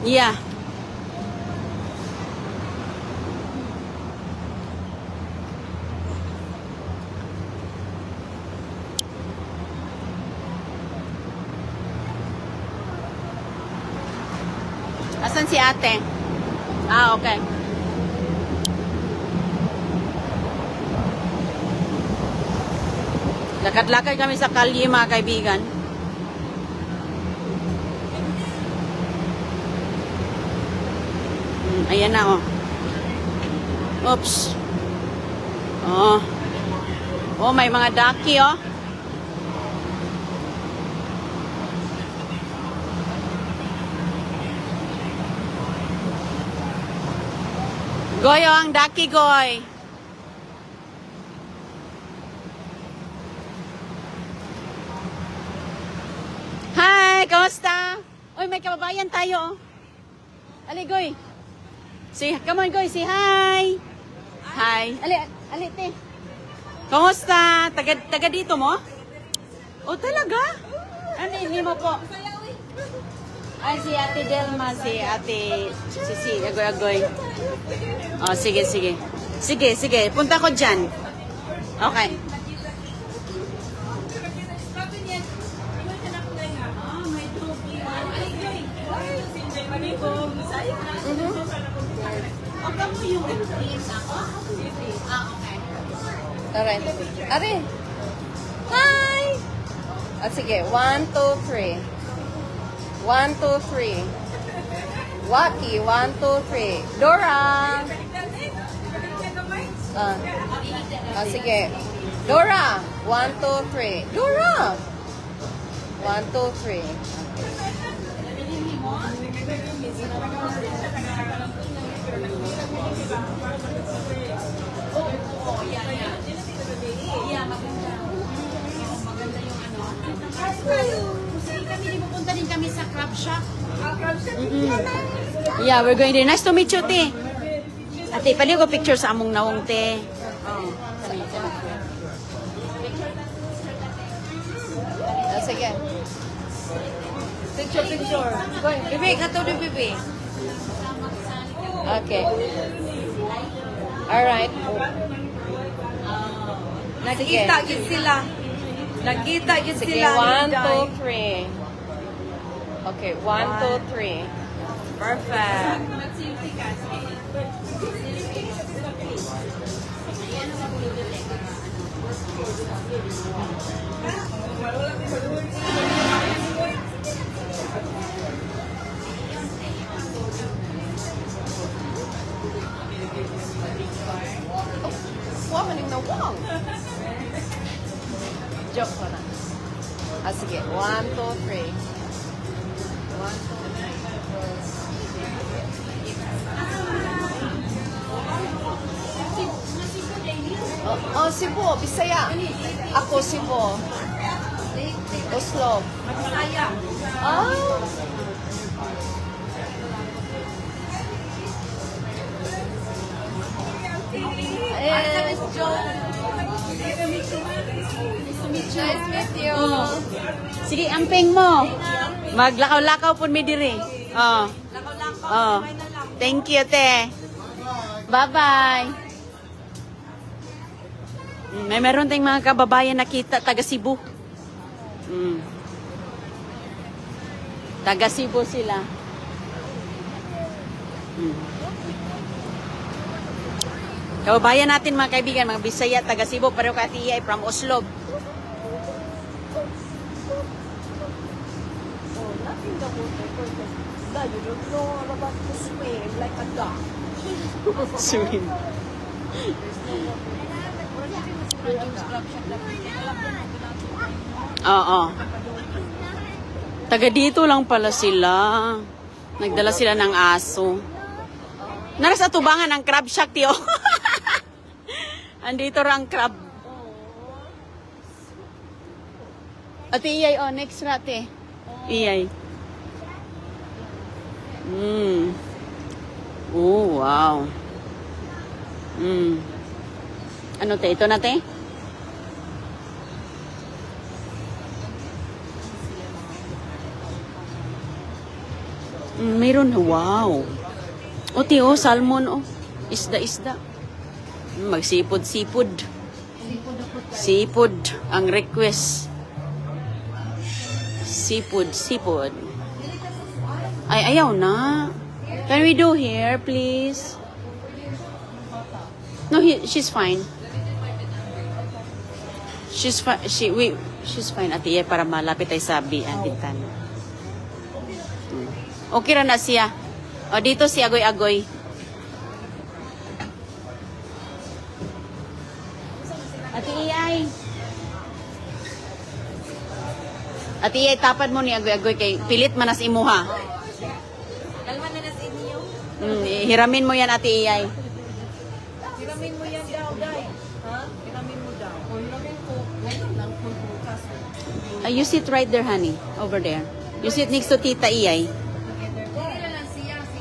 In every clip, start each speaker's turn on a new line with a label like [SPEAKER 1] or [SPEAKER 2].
[SPEAKER 1] Yeah. Asan si ate? Ah, okay. Lakad-lakad kami sa kalye, mga kaibigan. Ayan na, oh. Oops. Oh. Oh, may mga daki, oh. Goy, oh, ang daki, goy. Hi, kamusta? Uy, may kababayan tayo, oh. Ali, goy. Come on, goy, say hi. Hi. Ali, te. Kamusta? Taga dito mo? Oh, talaga? Ano, hindi mo po? Ay, si Ate Delma, si Ate Sisi, agoy-agoy. Oh, sige. Sige, punta ko dyan. Okay.
[SPEAKER 2] Alright. Are. Hi! At sige, 1, 2, 3. 1, 2, 3. Waki, 1, 2, 3. Dora! Sige. Dora! 1, 2, 3. Dora! 1, 2, 3.
[SPEAKER 1] Pupunta din kami sa crab shop. Yeah, we're going there. Nice to meet you, te. Ate, pali ko picture sa among nawong, te.
[SPEAKER 2] Sige.
[SPEAKER 1] Picture. Bibi, kato din, bibi.
[SPEAKER 2] Okay. Alright.
[SPEAKER 3] Nakita gid sila. Nakita gid
[SPEAKER 2] Sige,
[SPEAKER 3] sila.
[SPEAKER 2] 1, 2, 3. Okay, 1, 2, 3.
[SPEAKER 3] Perfect.
[SPEAKER 2] Womaning na wrong. Joke ko na. Sige. 1, 2, 3. 1, 2, 3. Oh, Cebu, Bisaya. Ako, Cebu. Oslo.
[SPEAKER 3] Bisaya.
[SPEAKER 2] Oh. Nice to meet you.
[SPEAKER 1] Sige, amping mo. Maglakaw-lakaw po mi diri. Oh. Oh. Thank you, te. Bye-bye. May meron tayong mga kababayan nakita, taga Cebu. Taga Cebu sila. Kababayan natin, mga kaibigan, mga Bisaya, taga Cebu, pero katiya ay from Oslo.
[SPEAKER 3] You don't know all about to swim like a duck.
[SPEAKER 1] Swim. Oo. Taga dito lang pala sila. Nagdala sila ng aso. Naras atubangan ang crab shack, tiyo. Andito ra ang crab. Ate Iyay, oh, next na, ate. Iyay. Oh, wow. Ano, te? Ito na, te? Mayroon, wow. O, tiyo, salmon, oh. Isda. Magsipod-sipod. Sipod, ang request. Sipod. Ay, ayaw na. Can we do here, please? No, she's fine. She's fine, Ate Iya, para malapit tayo sa Biantitan. Okay ra na siya. O, dito si Agoy-Agoy. Ate Iyay. Ate Iyay, tapad mo ni Agoy-Agoy kay pilit manas imuha.
[SPEAKER 3] Kalma na na sa inyo.
[SPEAKER 1] Hiramin mo yan, Ate Iyay.
[SPEAKER 3] Hiramin mo yan daw, Day. Ha? Hiramin mo daw. O, hiramin ko. Ngayon lang po bukas.
[SPEAKER 1] You sit right there, honey. Over there. You sit next to Tita Iyay.
[SPEAKER 3] Dili lang siya, si Ate.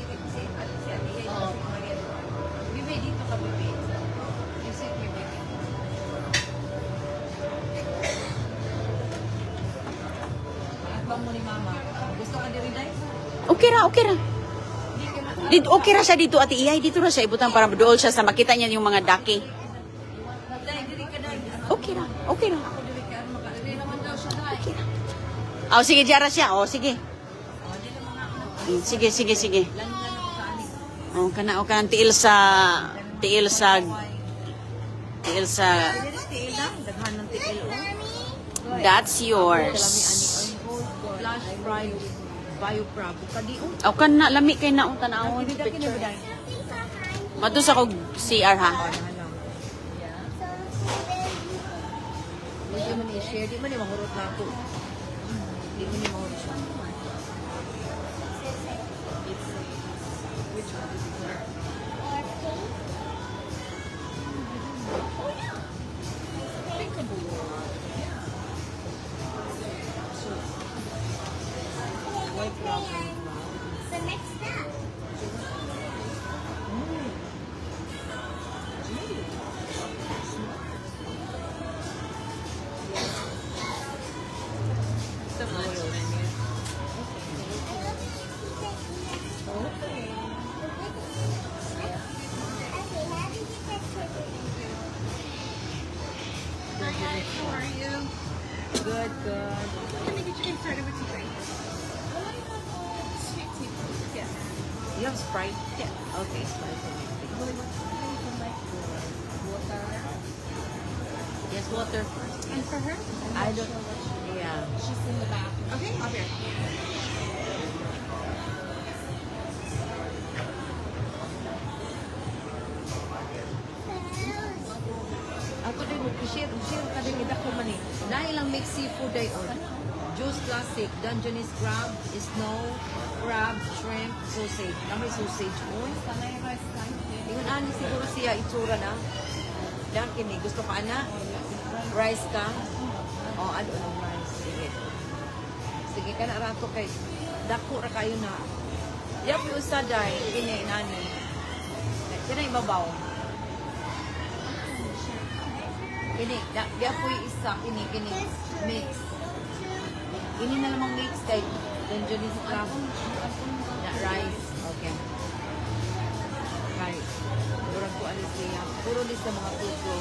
[SPEAKER 3] Bibi, dito ka, Bibi. You sit here, Bibi. Akbang mo ni Mama. Gusto ka diri, Day?
[SPEAKER 1] Okay ra. Okay ra siya dito, Ate Iyay. Dito ra siya ibutang para dool siya sa makita niya yung mga daki.
[SPEAKER 3] Day, diri ka, Day.
[SPEAKER 1] Okay ra.
[SPEAKER 3] Ako diri ka, makadiri naman daw siya, Day.
[SPEAKER 1] Oh, sige, diara siya. Oh, sige.
[SPEAKER 3] O, di naman ako.
[SPEAKER 1] Sige.
[SPEAKER 3] Lang na ako sa anik.
[SPEAKER 1] Oh, kanang tiil sa
[SPEAKER 3] Diri tiil lang, daghan ng tiil, oh.
[SPEAKER 1] that's yours.
[SPEAKER 3] Flash fried bio-crab. Kadiun.
[SPEAKER 1] Oh, kana lami kay naong tanawon.
[SPEAKER 3] Hindi ka kinabday.
[SPEAKER 1] Mato sa kog CR ha.
[SPEAKER 3] Hindi mo ni-share. Di mo ni mahurot na ako. Di mo ni mahurot siya. Which one is it? White crab.
[SPEAKER 4] The next step.
[SPEAKER 3] How are you? Good.
[SPEAKER 4] Let me get you started with tea. Sweet tea. Yes.
[SPEAKER 3] You have Sprite? Yeah. Okay, Sprite. Yes, water.
[SPEAKER 4] And for her?
[SPEAKER 3] I don't. Yeah.
[SPEAKER 4] She's in the back. Okay, I'll be right
[SPEAKER 3] Ako din share ka din ida ko man eh. Dahil lang mix seafood ay on. Juice classic, Dungeness crab, snow, crab, shrimp, sausage. Kami sausage mo. Ingon ani siguro siya itsura na. Dan kini gusto ka ana? Rice ka? Oh, ano ng rice? Sige ka na rato kay dako ra kayo na. Yap yung usaday kini nani. Kini ibabaw. Kini, di ako yung isa, kini, mix. Kini na lamang mix kay Dungeness crab. Na rice. Okay. Rice. Durang ko alis siya. Puro list sa mga tuto.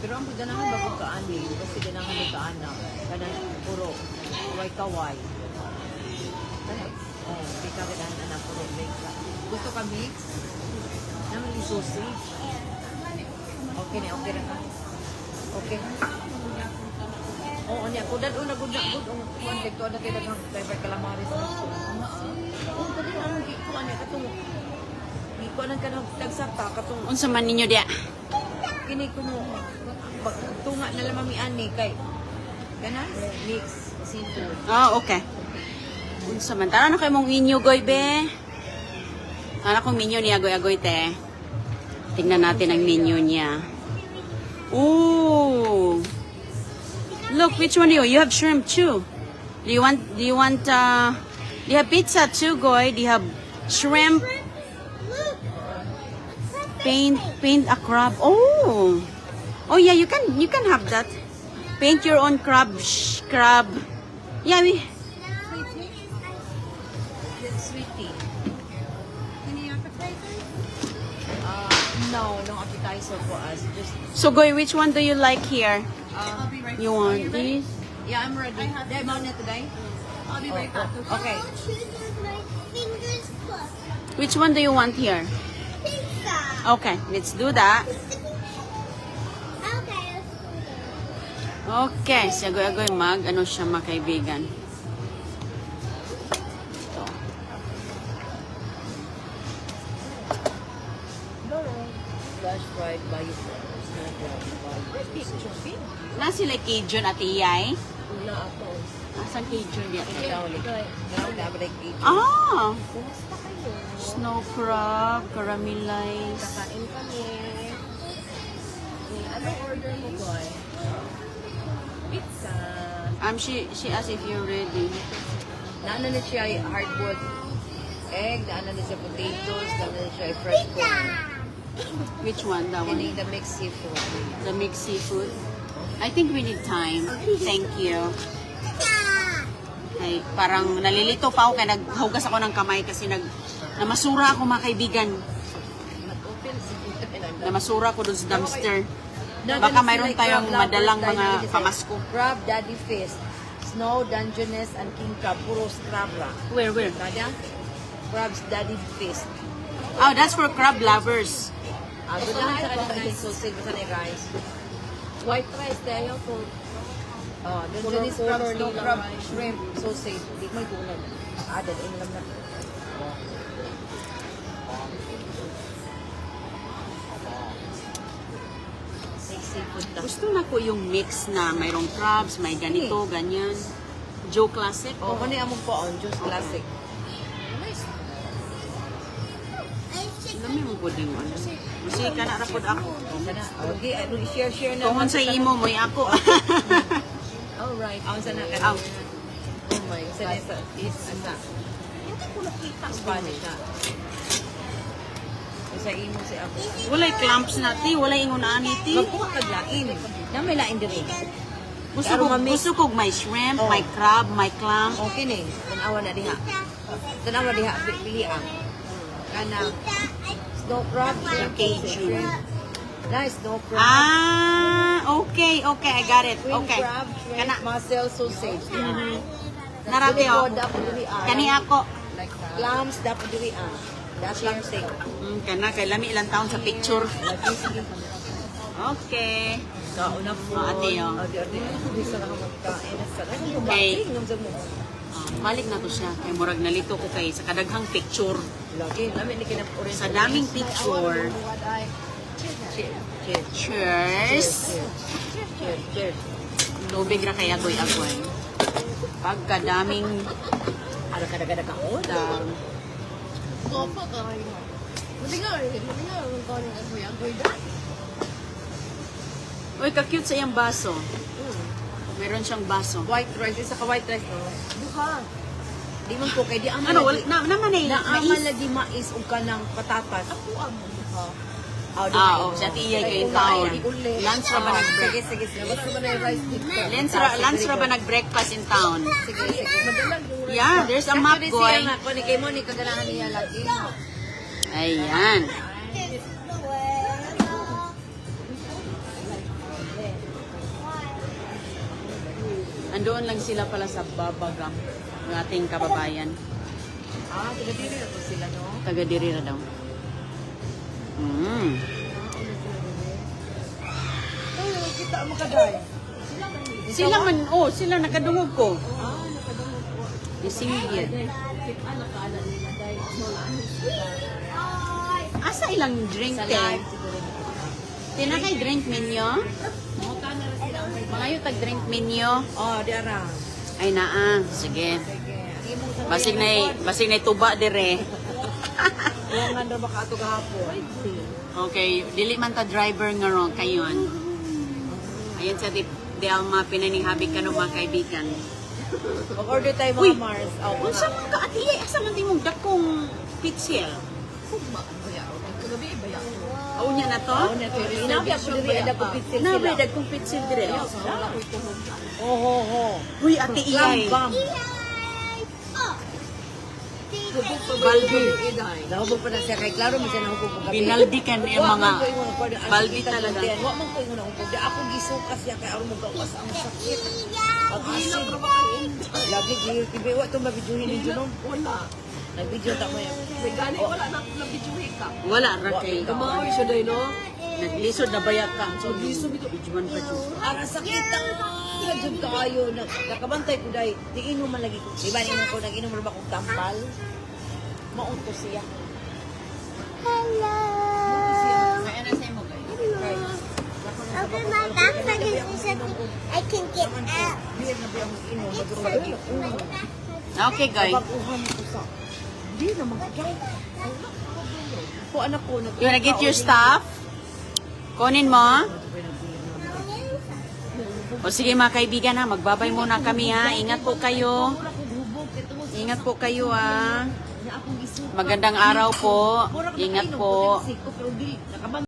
[SPEAKER 3] Pero ang ganahan bago kaani, kasi ganahan may kaana. Kanang puro kaway-kaway. Oh, di ka ganahan na puro mix. Gusto ka mix? Naman yung sausage. Okay na, okay na ka. Okay. Oo, niya. Kudad o nagud na gud ang kuan dito na kay daghang flavor calamares. Oo, kadi ang gikuan niya katong gikuan ang kanang tagsata katong
[SPEAKER 1] Unsa man ninyo dia?
[SPEAKER 3] kini kuno tunga na lamang mi ani kay kana mix seafood.
[SPEAKER 1] Oh, okay. Unsa man tara na kay mong inyo goy be. Ana kong menu ni Agoy-Agoy te. Tingnan natin ang menu niya. Ooh. Look, which one do you have shrimp too? Do you have pizza too, Goy? Do you have shrimp? Paint a crab. Oh. Oh yeah, you can have that. Paint your own crab. Yeah, we...
[SPEAKER 3] It's sweetie.
[SPEAKER 4] Any appetizers?
[SPEAKER 3] No appetizer for us. Just
[SPEAKER 1] So, Goy, which one do you like here?
[SPEAKER 4] I'll be right back.
[SPEAKER 1] You
[SPEAKER 4] Are
[SPEAKER 1] want
[SPEAKER 4] you ready?
[SPEAKER 1] this?
[SPEAKER 3] yeah, I'm ready.
[SPEAKER 4] I have
[SPEAKER 3] Dahil mo na today?
[SPEAKER 4] I'll be right back.
[SPEAKER 3] Okay.
[SPEAKER 1] Which one do you want here? Okay, let's do that. Okay, si Agoy-Agoy ano siya mga kaibigan. Ito.
[SPEAKER 3] Flash fried by you.
[SPEAKER 1] Na sila Cajun at Iyay?
[SPEAKER 3] Una ako.
[SPEAKER 1] Nasaan Cajun yan?
[SPEAKER 3] Ikaw ulit. Now, dapat ay cake.
[SPEAKER 1] Ah!
[SPEAKER 3] Kumusta kayo?
[SPEAKER 1] Snow crab, caramelized.
[SPEAKER 3] Kakain kami. Anong order mo, boy? Pizza.
[SPEAKER 1] She asked if you're ready.
[SPEAKER 3] Naana na siya ay hardwood egg, naana na siya potatoes, naana na siya ay fresh corn.
[SPEAKER 1] Which one? That one?
[SPEAKER 3] Kining the mixed seafood.
[SPEAKER 1] The mixed seafood? I think we need time. Thank you. Ay, parang nalilito pa ako kaya naghugas ako ng kamay kasi namasura ako mga kaibigan.
[SPEAKER 3] Mag-open seafood.
[SPEAKER 1] Namasura ko doon sa dumpster. Baka mayroon tayong madalang mga pamasko.
[SPEAKER 3] Crab, daddy fish, snow, dungeness, and king crab. Puro crab ra.
[SPEAKER 1] Where?
[SPEAKER 3] Kada? Crab's daddy fish.
[SPEAKER 1] Oh, that's for crab lovers.
[SPEAKER 3] Gudahan sa kanila sausage sa ni rice. White rice tayo po. Dungeness crab, snow crab, shrimp, sausage. Di may tulad. Dalain lang na. Seafood na.
[SPEAKER 1] Gusto na ko yung mix na mayroong crabs, may ganito, ganyan. Joe Classic.
[SPEAKER 3] Oh, kani among po on juice classic.
[SPEAKER 1] Lami mo po din ano. Kasi ka na rapod ako.
[SPEAKER 3] Kana, okay, ano i-share na.
[SPEAKER 1] Kung sa imo mo'y ako.
[SPEAKER 3] All right. Ang sana ka.
[SPEAKER 1] Aw.
[SPEAKER 3] Oh my God. Sa is asa. Hindi ko nakita Spanish na. Sa imo si ako.
[SPEAKER 1] Walay clamps na ti, walay ingon ani ti.
[SPEAKER 3] Magkuha kag lain. Na may lain diri.
[SPEAKER 1] Gusto ko may shrimp, may crab, may clam.
[SPEAKER 3] Okay ni. Tanawa na diha. Tanawa diha pili ang. Kana snow crab,
[SPEAKER 1] Cajun.
[SPEAKER 3] Nice snow crab.
[SPEAKER 1] Okay, I got it.
[SPEAKER 3] Queen
[SPEAKER 1] Okay.
[SPEAKER 3] crab, shrimp,
[SPEAKER 1] Kana
[SPEAKER 3] mussel, sausage.
[SPEAKER 1] narate
[SPEAKER 3] Dili ko,
[SPEAKER 1] oh.
[SPEAKER 3] dapat diri ang.
[SPEAKER 1] Kani ako.
[SPEAKER 3] Clams dapat diri ang. That's lang thing.
[SPEAKER 1] Kana kay lami ilang taon sa picture.
[SPEAKER 3] Lagi sige.
[SPEAKER 1] Okay.
[SPEAKER 3] Kauna po.
[SPEAKER 1] Ate, oh.
[SPEAKER 3] Ate. Hindi sa lang magkain. Sa lang yung
[SPEAKER 1] Okay.
[SPEAKER 3] bating. Nung sa mo.
[SPEAKER 1] Balik na to siya. Kay murag nalito ko kay sa kadaghang picture.
[SPEAKER 3] Lagi. Namin ni kinap-orin.
[SPEAKER 1] Sa daming picture.
[SPEAKER 3] Cheers.
[SPEAKER 1] Cheers.
[SPEAKER 3] Cheers. Cheers.
[SPEAKER 1] Tubig ra kay agoy-agoy. Pagkadaming
[SPEAKER 3] Ara ka daga ka ko.
[SPEAKER 4] Opo, kayo. Matigar. Ang kanin ako yan.
[SPEAKER 1] Uy, ka-cute sa iyang baso. Meron siyang baso.
[SPEAKER 3] White rice. Isa ka white rice. No? Duha. Di man po kay di aman.
[SPEAKER 1] Ano, wala, naman eh.
[SPEAKER 3] Naaman
[SPEAKER 1] mais.
[SPEAKER 3] lagi mais o kanang patatas. Ako amo.
[SPEAKER 1] Oh, sa tiyay kay taon. Lunch ra ba nag-break?
[SPEAKER 3] Sige. Basta ba na yung rice dito?
[SPEAKER 1] Lunch ra ba nag-breakfast in town?
[SPEAKER 3] Sige. Madalag yung
[SPEAKER 1] Yeah, there's a map,
[SPEAKER 3] Actually,
[SPEAKER 1] boy.
[SPEAKER 3] siya nga, kung kay mo, ni kaganahan niya lagi.
[SPEAKER 1] Ayan. Andoon lang sila pala sa Babagam, ng ating kababayan.
[SPEAKER 3] Taga-diri na to sila, no?
[SPEAKER 1] Taga-diri na daw.
[SPEAKER 3] Kita mo kaday.
[SPEAKER 1] Sila man, sila nakadungog ko.
[SPEAKER 3] Nakadungog po.
[SPEAKER 1] Isingit.
[SPEAKER 3] Kita nakaala nila dahil
[SPEAKER 1] Asa ilang drink,
[SPEAKER 3] sa
[SPEAKER 1] te?
[SPEAKER 3] live siguro.
[SPEAKER 1] Tinakay drink menu? Mga yung tag-drink menu?
[SPEAKER 3] Di ara.
[SPEAKER 1] Ay naa, sige. Basig na tuba dire.
[SPEAKER 3] Yung nga daw baka ito kahapon.
[SPEAKER 1] Okay, dili man ta driver nga ron kayon. Ayun sa di Alma pinanihabig ka ng mga kaibigan.
[SPEAKER 3] Mag-order tayo
[SPEAKER 1] Uy!
[SPEAKER 3] mga Mars.
[SPEAKER 1] Unsa man ka atiye, asa man di mong dakong pixel? Oo niya na to?
[SPEAKER 3] Oo na pero inabi ako diri ada ko pitsil
[SPEAKER 1] Na,
[SPEAKER 3] sila.
[SPEAKER 1] may dagkong pitsil dire.
[SPEAKER 3] Oh ho ho.
[SPEAKER 1] Uy, ate Iyay.
[SPEAKER 3] Bam.
[SPEAKER 1] Baldi.
[SPEAKER 3] Nahubog pa na siya kay klaro mo siya nahubog ko gabi.
[SPEAKER 1] Binaldi ka niya
[SPEAKER 3] Wa
[SPEAKER 1] mga
[SPEAKER 3] man ko ingon ako, ang
[SPEAKER 1] baldi
[SPEAKER 3] sakit ang
[SPEAKER 1] talaga.
[SPEAKER 3] kontian. Wa man ko ingon ako pagdi ako gisuka siya kay aron mo gawas ang sakit. Ang asin. Lagi giyo tibi wa to mabidyohin ni Junon.
[SPEAKER 4] Wala.
[SPEAKER 3] Nagbidyo ta mo yan.
[SPEAKER 4] May gani, wala na nabidyohin ka.
[SPEAKER 1] Wala ra kay.
[SPEAKER 4] Kamao siya dahil, no?
[SPEAKER 1] Naglisod na bayat ka. So, lisod ito. Ijuman pa dyan.
[SPEAKER 3] Ara sakit ang jud kaayo nakabantay ko dai. Di inom man lagi ko. Di ba inom ko nag-inom ra ba kog tampal? Maunto siya.
[SPEAKER 1] May ano sa'yo mo, guys?
[SPEAKER 5] Open my backpack and see something I can get out.
[SPEAKER 3] Di na ba ang inom maduro
[SPEAKER 1] Okay, guys.
[SPEAKER 3] Baguhan ko sa. Di na magkay. Po anak ko
[SPEAKER 1] You wanna get your stuff? Kunin mo. O sige mga kaibigan ha, magbabay muna kami ha. Ingat po kayo. Ingat po kayo ha. Magandang araw po. Ingat po.
[SPEAKER 3] Pero di nakabantay